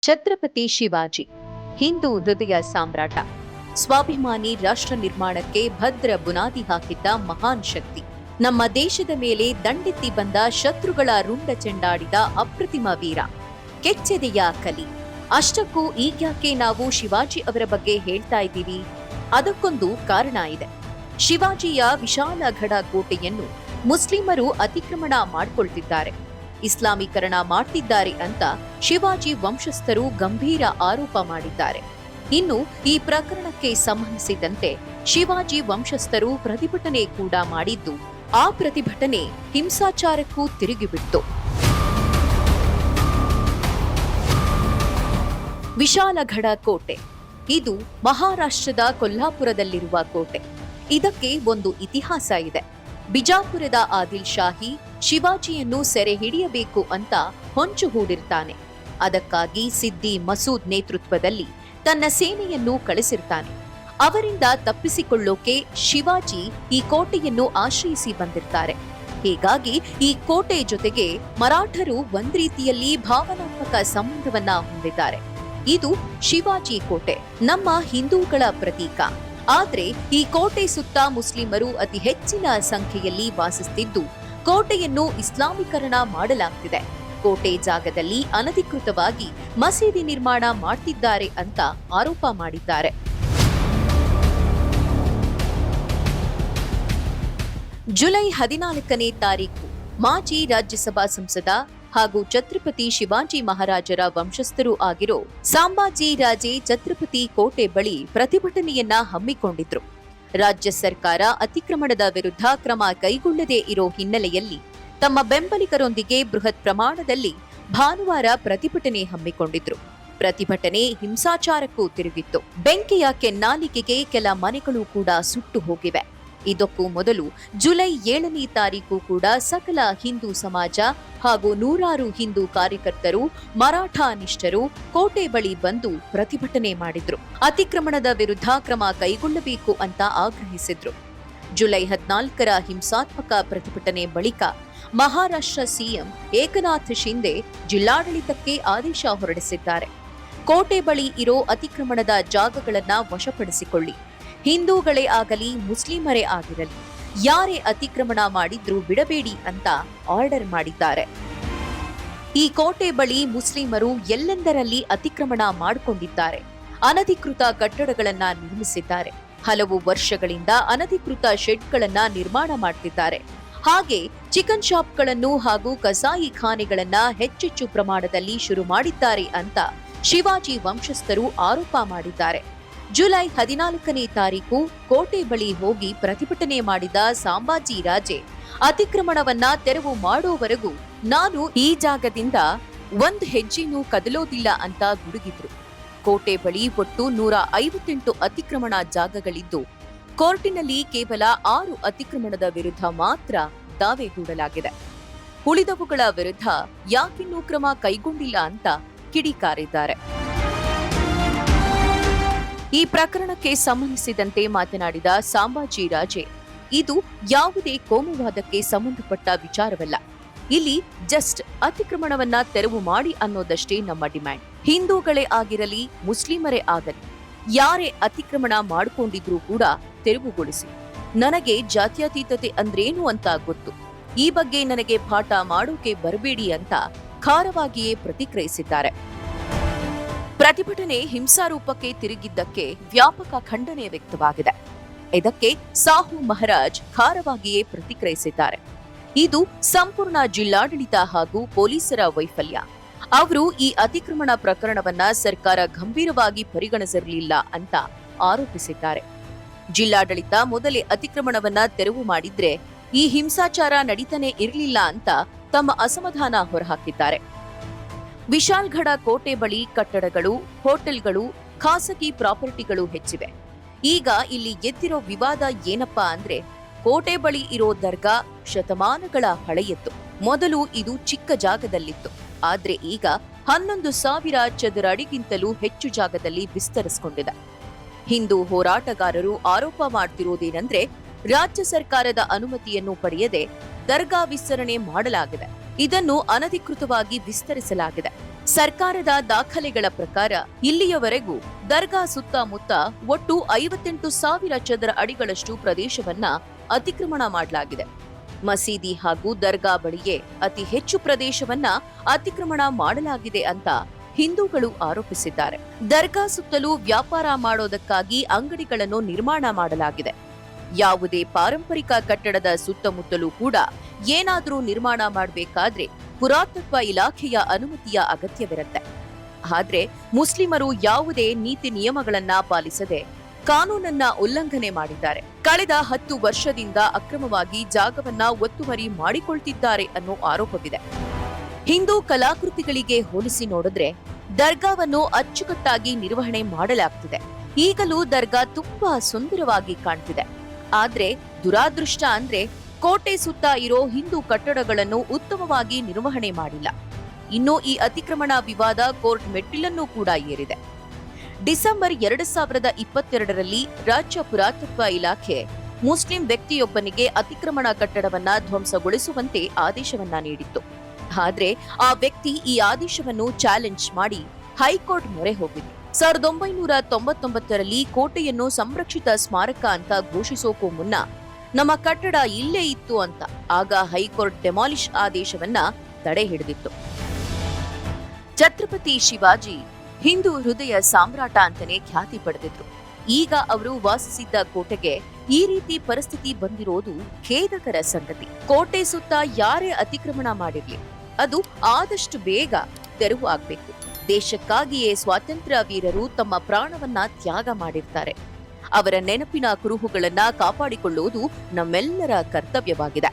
ಛತ್ರಪತಿ ಶಿವಾಜಿ ಹಿಂದೂ ಹೃದಯ ಸಾಮ್ರಾಟ, ಸ್ವಾಭಿಮಾನಿ ರಾಷ್ಟ್ರ ನಿರ್ಮಾಣಕ್ಕೆ ಭದ್ರ ಬುನಾದಿ ಹಾಕಿದ್ದ ಮಹಾನ್ ಶಕ್ತಿ. ನಮ್ಮ ದೇಶದ ಮೇಲೆ ದಂಡೆತ್ತಿ ಬಂದ ಶತ್ರುಗಳ ರುಂಡ ಚೆಂಡಾಡಿದ ಅಪ್ರತಿಮ ವೀರ, ಕೆಚ್ಚೆದೆಯ ಕಲಿ. ಅಷ್ಟಕ್ಕೂ ಈಗ್ಯಾಕೆ ನಾವು ಶಿವಾಜಿ ಅವರ ಬಗ್ಗೆ ಹೇಳ್ತಾ ಇದ್ದೀವಿ? ಅದಕ್ಕೊಂದು ಕಾರಣ ಇದೆ. ಶಿವಾಜಿಯ ವಿಶಾಲಗಢ ಕೋಟೆಯನ್ನು ಮುಸ್ಲಿಮರು ಅತಿಕ್ರಮಣ ಮಾಡಿಕೊಳ್ತಿದ್ದಾರೆ, ಇಸ್ಲಾಮೀಕರಣ ಮಾಡ್ತಿದ್ದಾರೆ ಅಂತ ಶಿವಾಜಿ ವಂಶಸ್ಥರು ಗಂಭೀರ ಆರೋಪ ಮಾಡಿದ್ದಾರೆ. ಇನ್ನು ಈ ಪ್ರಕರಣಕ್ಕೆ ಸಂಬಂಧಿಸಿದಂತೆ ಶಿವಾಜಿ ವಂಶಸ್ಥರು ಪ್ರತಿಭಟನೆ ಕೂಡ ಮಾಡಿದ್ದು, ಆ ಪ್ರತಿಭಟನೆ ಹಿಂಸಾಚಾರಕ್ಕೂ ತಿರುಗಿಬಿಟ್ಟು. ವಿಶಾಲಗಢ ಕೋಟೆ ಇದು ಮಹಾರಾಷ್ಟ್ರದ ಕೊಲ್ಹಾಪುರದಲ್ಲಿರುವ ಕೋಟೆ. ಇದಕ್ಕೆ ಒಂದು ಇತಿಹಾಸ ಇದೆ. ಬಿಜಾಪುರದ ಆದಿಲ್ ಶಾಹಿ ಶಿವಾಜಿಯನ್ನು ಸೆರೆ ಹಿಡಿಯಬೇಕು ಅಂತ ಹೊಂಚು ಹೂಡಿರ್ತಾನೆ. ಅದಕ್ಕಾಗಿ ಸಿದ್ದಿ ಮಸೂದ್ ನೇತೃತ್ವದಲ್ಲಿ ತನ್ನ ಸೇನೆಯನ್ನು ಕಳಿಸಿರ್ತಾನೆ. ಅವರಿಂದ ತಪ್ಪಿಸಿಕೊಳ್ಳೋಕೆ ಶಿವಾಜಿ ಈ ಕೋಟೆಯನ್ನು ಆಶ್ರಯಿಸಿ ಬಂದಿರ್ತಾರೆ. ಹೀಗಾಗಿ ಈ ಕೋಟೆ ಜೊತೆಗೆ ಮರಾಠರು ಒಂದ್ ರೀತಿಯಲ್ಲಿ ಭಾವನಾತ್ಮಕ ಸಂಬಂಧವನ್ನ ಹೊಂದಿದ್ದಾರೆ. ಇದು ಶಿವಾಜಿ ಕೋಟೆ, ನಮ್ಮ ಹಿಂದೂಗಳ ಪ್ರತೀಕ. ಆದ್ರೆ ಈ ಕೋಟೆ ಸುತ್ತ ಮುಸ್ಲಿಮರು ಅತಿ ಹೆಚ್ಚಿನ ಸಂಖ್ಯೆಯಲ್ಲಿ ವಾಸಿಸುತ್ತಿದ್ದು, ಕೋಟೆಯನ್ನು ಇಸ್ಲಾಮೀಕರಣ ಮಾಡಲಾಗ್ತಿದೆ. ಕೋಟೆ ಜಾಗದಲ್ಲಿ ಅನಧಿಕೃತವಾಗಿ ಮಸೀದಿ ನಿರ್ಮಾಣ ಮಾಡ್ತಿದ್ದಾರೆ ಅಂತ ಆರೋಪ ಮಾಡಿದ್ದಾರೆ. ಜುಲೈ 14ನೇ ತಾರೀಕು ಮಾಜಿ ರಾಜ್ಯಸಭಾ ಸಂಸದ ಹಾಗೂ ಛತ್ರಪತಿ ಶಿವಾಜಿ ಮಹಾರಾಜರ ವಂಶಸ್ಥರೂ ಆಗಿರೋ ಸಾಂಬಾಜಿ ರಾಜೇ ಛತ್ರಪತಿ ಕೋಟೆ ಬಳಿ ಪ್ರತಿಭಟನೆಯನ್ನ ಹಮ್ಮಿಕೊಂಡಿದ್ರು. ರಾಜ್ಯ ಸರ್ಕಾರ ಅತಿಕ್ರಮಣದ ವಿರುದ್ಧ ಕ್ರಮ ಕೈಗೊಳ್ಳದೇ ಇರೋ ಹಿನ್ನೆಲೆಯಲ್ಲಿ ತಮ್ಮ ಬೆಂಬಲಿಗರೊಂದಿಗೆ ಬೃಹತ್ ಪ್ರಮಾಣದಲ್ಲಿ ಭಾನುವಾರ ಪ್ರತಿಭಟನೆ ಹಮ್ಮಿಕೊಂಡಿದ್ರು. ಪ್ರತಿಭಟನೆ ಹಿಂಸಾಚಾರಕ್ಕೂ ತಿರುಗಿತ್ತು. ಬೆಂಕಿಯ ಕೆನ್ನಾಲಿಗೆಗೆ ಕೆಲ ಮನೆಗಳು ಕೂಡ ಸುಟ್ಟು ಹೋಗಿವೆ. ಇದಕ್ಕೂ ಮೊದಲು ಜುಲೈ 7ನೇ ತಾರೀಕು ಕೂಡ ಸಕಲ ಹಿಂದೂ ಸಮಾಜ ಹಾಗೂ ನೂರಾರು ಹಿಂದೂ ಕಾರ್ಯಕರ್ತರು, ಮರಾಠ ನಿಷ್ಠರು ಕೋಟೆ ಬಳಿ ಬಂದು ಪ್ರತಿಭಟನೆ ಮಾಡಿದ್ರು. ಅತಿಕ್ರಮಣದ ವಿರುದ್ಧ ಕ್ರಮ ಕೈಗೊಳ್ಳಬೇಕು ಅಂತ ಆಗ್ರಹಿಸಿದ್ರು. ಜುಲೈ 14ರ ಹಿಂಸಾತ್ಮಕ ಪ್ರತಿಭಟನೆ ಬಳಿಕ ಮಹಾರಾಷ್ಟ್ರ ಸಿಎಂ ಏಕನಾಥ್ ಶಿಂದೆ ಜಿಲ್ಲಾಡಳಿತಕ್ಕೆ ಆದೇಶ ಹೊರಡಿಸಿದ್ದಾರೆ. ಕೋಟೆ ಬಳಿ ಇರೋ ಅತಿಕ್ರಮಣದ ಜಾಗಗಳನ್ನ ವಶಪಡಿಸಿಕೊಳ್ಳಿ. ಹಿಂದೂಗಳೇ ಆಗಲಿ ಮುಸ್ಲಿಮರೇ ಆಗಿರಲಿ, ಯಾರೇ ಅತಿಕ್ರಮಣ ಮಾಡಿದ್ರೂ ಬಿಡಬೇಡಿ ಅಂತ ಆರ್ಡರ್ ಮಾಡಿದ್ದಾರೆ. ಈ ಕೋಟೆ ಬಳಿ ಮುಸ್ಲಿಮರು ಎಲ್ಲೆಂದರಲ್ಲಿ ಅತಿಕ್ರಮಣ ಮಾಡಿಕೊಂಡಿದ್ದಾರೆ. ಅನಧಿಕೃತ ಕಟ್ಟಡಗಳನ್ನ ನಿರ್ಮಿಸಿದ್ದಾರೆ. ಹಲವು ವರ್ಷಗಳಿಂದ ಅನಧಿಕೃತ ಶೆಡ್ಗಳನ್ನ ನಿರ್ಮಾಣ ಮಾಡ್ತಿದ್ದಾರೆ. ಹಾಗೆ ಚಿಕನ್ ಶಾಪ್ಗಳನ್ನು ಹಾಗೂ ಕಸಾಯಿ ಖಾನೆಗಳನ್ನ ಹೆಚ್ಚೆಚ್ಚು ಪ್ರಮಾಣದಲ್ಲಿ ಶುರು ಮಾಡಿದ್ದಾರೆ ಅಂತ ಶಿವಾಜಿ ವಂಶಸ್ಥರು ಆರೋಪ ಮಾಡಿದ್ದಾರೆ. ಜುಲೈ 14ನೇ ತಾರೀಕು ಕೋಟೆ ಬಳಿ ಹೋಗಿ ಪ್ರತಿಭಟನೆ ಮಾಡಿದ ಸಾಂಬಾಜಿ ರಾಜೇ ಅತಿಕ್ರಮಣವನ್ನ ತೆರವು ಮಾಡೋವರೆಗೂ ನಾನು ಈ ಜಾಗದಿಂದ ಒಂದ್ ಹೆಜ್ಜೆನೂ ಕದಲೋದಿಲ್ಲ ಅಂತ ಗುಡುಗಿದ್ರು. ಕೋಟೆ ಬಳಿ ಒಟ್ಟು 158 ಅತಿಕ್ರಮಣ ಜಾಗಗಳಿದ್ದು, ಕೋರ್ಟಿನಲ್ಲಿ ಕೇವಲ 6 ಅತಿಕ್ರಮಣದ ವಿರುದ್ಧ ಮಾತ್ರ ದಾವೆ ಹೂಡಲಾಗಿದೆ. ಉಳಿದವುಗಳ ವಿರುದ್ಧ ಯಾಕಿನ್ನೂ ಕ್ರಮ ಕೈಗೊಂಡಿಲ್ಲ ಅಂತ ಕಿಡಿಕಾರಿದ್ದಾರೆ. ಈ ಪ್ರಕರಣಕ್ಕೆ ಸಂಬಂಧಿಸಿದಂತೆ ಮಾತನಾಡಿದ ಸಾಂಬಾಜಿ ರಾಜೇ, ಇದು ಯಾವುದೇ ಕೋಮುವಾದಕ್ಕೆ ಸಂಬಂಧಪಟ್ಟ ವಿಚಾರವಲ್ಲ. ಇಲ್ಲಿ ಜಸ್ಟ್ ಅತಿಕ್ರಮಣವನ್ನ ತೆರವು ಮಾಡಿ ಅನ್ನೋದಷ್ಟೇ ನಮ್ಮ ಡಿಮ್ಯಾಂಡ್. ಹಿಂದೂಗಳೇ ಆಗಿರಲಿ ಮುಸ್ಲಿಮರೇ ಆಗಲಿ, ಯಾರೇ ಅತಿಕ್ರಮಣ ಮಾಡಿಕೊಂಡಿದ್ರೂ ಕೂಡ ತೆರವುಗೊಳಿಸಿ. ನನಗೆ ಜಾತ್ಯತೀತತೆ ಅಂದ್ರೇನು ಅಂತ ಗೊತ್ತು. ಈ ಬಗ್ಗೆ ನನಗೆ ಪಾಠ ಮಾಡೋಕೆ ಬರಬೇಡಿ ಅಂತ ಖಾರವಾಗಿಯೇ ಪ್ರತಿಕ್ರಿಯಿಸಿದ್ದಾರೆ. ಪ್ರತಿಭಟನೆ ಹಿಂಸಾರೂಪಕ್ಕೆ ತಿರುಗಿದ್ದಕ್ಕೆ ವ್ಯಾಪಕ ಖಂಡನೆ ವ್ಯಕ್ತವಾಗಿದೆ. ಇದಕ್ಕೆ ಸಾಹು ಮಹಾರಾಜ್ ಖಾರವಾಗಿಯೇ ಪ್ರತಿಕ್ರಿಯಿಸಿದ್ದಾರೆ. ಇದು ಸಂಪೂರ್ಣ ಜಿಲ್ಲಾಡಳಿತ ಹಾಗೂ ಪೊಲೀಸರ ವೈಫಲ್ಯ. ಅವರು ಈ ಅತಿಕ್ರಮಣ ಪ್ರಕರಣವನ್ನ ಸರ್ಕಾರ ಗಂಭೀರವಾಗಿ ಪರಿಗಣಿಸಿರಲಿಲ್ಲ ಅಂತ ಆರೋಪಿಸಿದ್ದಾರೆ. ಜಿಲ್ಲಾಡಳಿತ ಮೊದಲೇ ಅತಿಕ್ರಮಣವನ್ನ ತೆರವು ಮಾಡಿದ್ರೆ ಈ ಹಿಂಸಾಚಾರ ನಡೀತಾನೆ ಇರಲಿಲ್ಲ ಅಂತ ತಮ್ಮ ಅಸಮಾಧಾನ ಹೊರಹಾಕಿದ್ದಾರೆ. ವಿಶಾಲ್ಗಢ ಕೋಟೆ ಬಳಿ ಕಟ್ಟಡಗಳು, ಹೋಟೆಲ್ಗಳು, ಖಾಸಗಿ ಪ್ರಾಪರ್ಟಿಗಳು ಹೆಚ್ಚಿವೆ. ಈಗ ಇಲ್ಲಿ ಎದ್ದಿರೋ ವಿವಾದ ಏನಪ್ಪಾ ಅಂದ್ರೆ, ಕೋಟೆ ಬಳಿ ಇರೋ ದರ್ಗಾ ಶತಮಾನಗಳ ಹಳೆಯದ್ದು. ಮೊದಲು ಇದು ಚಿಕ್ಕ ಜಾಗದಲ್ಲಿತ್ತು. ಆದ್ರೆ ಈಗ 11,000 ಚದರ ಅಡಿಗಿಂತಲೂ ಹೆಚ್ಚು ಜಾಗದಲ್ಲಿ ವಿಸ್ತರಿಸಿಕೊಂಡಿದೆ. ಹಿಂದೂ ಹೋರಾಟಗಾರರು ಆರೋಪ ಮಾಡ್ತಿರೋದೇನೆಂದ್ರೆ, ರಾಜ್ಯ ಸರ್ಕಾರದ ಅನುಮತಿಯನ್ನು ಪಡೆಯದೆ ದರ್ಗಾ ವಿಸ್ತರಣೆ ಮಾಡಲಾಗಿದೆ. ಇದನ್ನು ಅನಧಿಕೃತವಾಗಿ ವಿಸ್ತರಿಸಲಾಗಿದೆ. ಸರ್ಕಾರದ ದಾಖಲೆಗಳ ಪ್ರಕಾರ ಇಲ್ಲಿಯವರೆಗೂ ದರ್ಗಾ ಸುತ್ತಮುತ್ತ ಒಟ್ಟು 58,000 ಚದರ ಅಡಿಗಳಷ್ಟು ಪ್ರದೇಶವನ್ನ ಅತಿಕ್ರಮಣ ಮಾಡಲಾಗಿದೆ. ಮಸೀದಿ ಹಾಗೂ ದರ್ಗಾ ಬಳಿಯೇ ಅತಿ ಹೆಚ್ಚು ಪ್ರದೇಶವನ್ನ ಅತಿಕ್ರಮಣ ಮಾಡಲಾಗಿದೆ ಅಂತ ಹಿಂದೂಗಳು ಆರೋಪಿಸಿದ್ದಾರೆ. ದರ್ಗಾ ಸುತ್ತಲೂ ವ್ಯಾಪಾರ ಮಾಡೋದಕ್ಕಾಗಿ ಅಂಗಡಿಗಳನ್ನು ನಿರ್ಮಾಣ ಮಾಡಲಾಗಿದೆ. ಯಾವುದೇ ಪಾರಂಪರಿಕ ಕಟ್ಟಡದ ಸುತ್ತಮುತ್ತಲೂ ಕೂಡ ಏನಾದರೂ ನಿರ್ಮಾಣ ಮಾಡಬೇಕಾದ್ರೆ ಪುರಾತತ್ವ ಇಲಾಖೆಯ ಅನುಮತಿಯ ಅಗತ್ಯವಿರುತ್ತೆ. ಆದ್ರೆ ಮುಸ್ಲಿಮರು ಯಾವುದೇ ನೀತಿ ನಿಯಮಗಳನ್ನ ಪಾಲಿಸದೆ ಕಾನೂನನ್ನ ಉಲ್ಲಂಘನೆ ಮಾಡಿದ್ದಾರೆ. ಕಳೆದ 10 ವರ್ಷದಿಂದ ಅಕ್ರಮವಾಗಿ ಜಾಗವನ್ನ ಒತ್ತುವರಿ ಮಾಡಿಕೊಳ್ತಿದ್ದಾರೆ ಅನ್ನೋ ಆರೋಪವಿದೆ. ಹಿಂದೂ ಕಲಾಕೃತಿಗಳಿಗೆ ಹೋಲಿಸಿ ನೋಡಿದ್ರೆ ದರ್ಗಾವನ್ನು ಅಚ್ಚುಕಟ್ಟಾಗಿ ನಿರ್ವಹಣೆ ಮಾಡಲಾಗ್ತಿದೆ. ಈಗಲೂ ದರ್ಗಾ ತುಂಬಾ ಸುಂದರವಾಗಿ ಕಾಣ್ತಿದೆ. ಆದ್ರೆ ದುರಾದೃಷ್ಟ ಅಂದ್ರೆ ಕೋಟೆ ಸುತ್ತ ಇರೋ ಹಿಂದೂ ಕಟ್ಟಡಗಳನ್ನು ಉತ್ತಮವಾಗಿ ನಿರ್ವಹಣೆ ಮಾಡಿಲ್ಲ. ಇನ್ನು ಈ ಅತಿಕ್ರಮಣ ವಿವಾದ ಕೋರ್ಟ್ ಮೆಟ್ಟಿಲನ್ನು ಕೂಡ ಏರಿದೆ. ಡಿಸೆಂಬರ್ 2022ರಲ್ಲಿ ರಾಜ್ಯ ಪುರಾತತ್ವ ಇಲಾಖೆ ಮುಸ್ಲಿಂ ವ್ಯಕ್ತಿಯೊಬ್ಬನಿಗೆ ಅತಿಕ್ರಮಣ ಕಟ್ಟಡವನ್ನ ಧ್ವಂಸಗೊಳಿಸುವಂತೆ ಆದೇಶವನ್ನ ನೀಡಿತ್ತು. ಆದ್ರೆ ಆ ವ್ಯಕ್ತಿ ಈ ಆದೇಶವನ್ನು ಚಾಲೆಂಜ್ ಮಾಡಿ ಹೈಕೋರ್ಟ್ ಮೊರೆ ಹೋಗಿತ್ತು. 1999ರಲ್ಲಿ ಕೋಟೆಯನ್ನು ಸಂರಕ್ಷಿತ ಸ್ಮಾರಕ ಅಂತ ಘೋಷಿಸೋಕೂ ಮುನ್ನ ನಮ್ಮ ಕಟ್ಟಡ ಇಲ್ಲೇ ಇತ್ತು ಅಂತ ಆಗ ಹೈಕೋರ್ಟ್ ಡೆಮಾಲಿಷ್ ಆದೇಶವನ್ನ ತಡೆ ಹಿಡಿದಿತ್ತು. ಛತ್ರಪತಿ ಶಿವಾಜಿ ಹಿಂದೂ ಹೃದಯ ಸಾಮ್ರಾಟ ಅಂತಾನೆ ಖ್ಯಾತಿ ಪಡೆದಿದ್ರು. ಈಗ ಅವರು ವಾಸಿಸಿದ್ದ ಕೋಟೆಗೆ ಈ ರೀತಿ ಪರಿಸ್ಥಿತಿ ಬಂದಿರೋದು ಖೇದಕರ ಸಂಗತಿ. ಕೋಟೆ ಸುತ್ತ ಯಾರೇ ಅತಿಕ್ರಮಣ ಮಾಡಿರ್ಲಿ ಅದು ಆದಷ್ಟು ಬೇಗ ತೆರವು ಆಗ್ಬೇಕು. ದೇಶಕ್ಕಾಗಿಯೇ ಸ್ವಾತಂತ್ರ್ಯ ವೀರರು ತಮ್ಮ ಪ್ರಾಣವನ್ನ ತ್ಯಾಗ ಮಾಡಿರ್ತಾರೆ. ಅವರ ನೆನಪಿನ ಕುರುಹುಗಳನ್ನ ಕಾಪಾಡಿಕೊಳ್ಳುವುದು ನಮ್ಮೆಲ್ಲರ ಕರ್ತವ್ಯವಾಗಿದೆ.